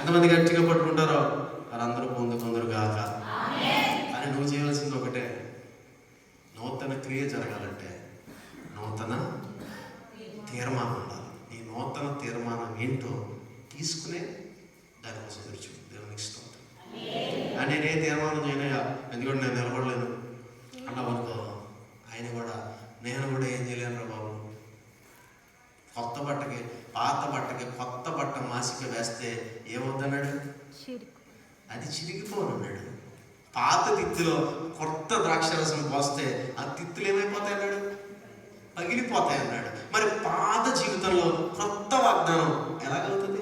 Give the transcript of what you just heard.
ఎంతమంది గట్టిగా పట్టుకుంటారో వారందరూ పొందుకుందరు గాక. కానీ నువ్వు చేయవలసింది ఒకటే, నూతన క్రియ జరగాలంటే నూతన తీర్మానం ఉండాలి. నీ నూతన తీర్మానం ఏంటో తీసుకునే దానికోసం తెరుచు. దేవునికి స్తోత్రం. నేనే తీర్మానం చేయనయ్యా, ఎందుకంటే నేను నిలబడలేను అన్నావనుకో, ఆయన కూడా నేను కూడా ఏం చేయలేను రా బాబు. కొత్త బట్టకి పాత బట్టకి కొత్త బట్ట మాసిక వేస్తే ఏమవుద్దన్నాడు? అది చిరిగిపోనన్నాడు. పాత తిత్తిలో కొత్త ద్రాక్షరసం పోస్తే ఆ తిత్తులు ఏమైపోతాయి అన్నాడు? పగిలిపోతాయి అన్నాడు. మరి పాత జీవితంలో కొత్త వాగ్దానం ఎలాగవుతుంది?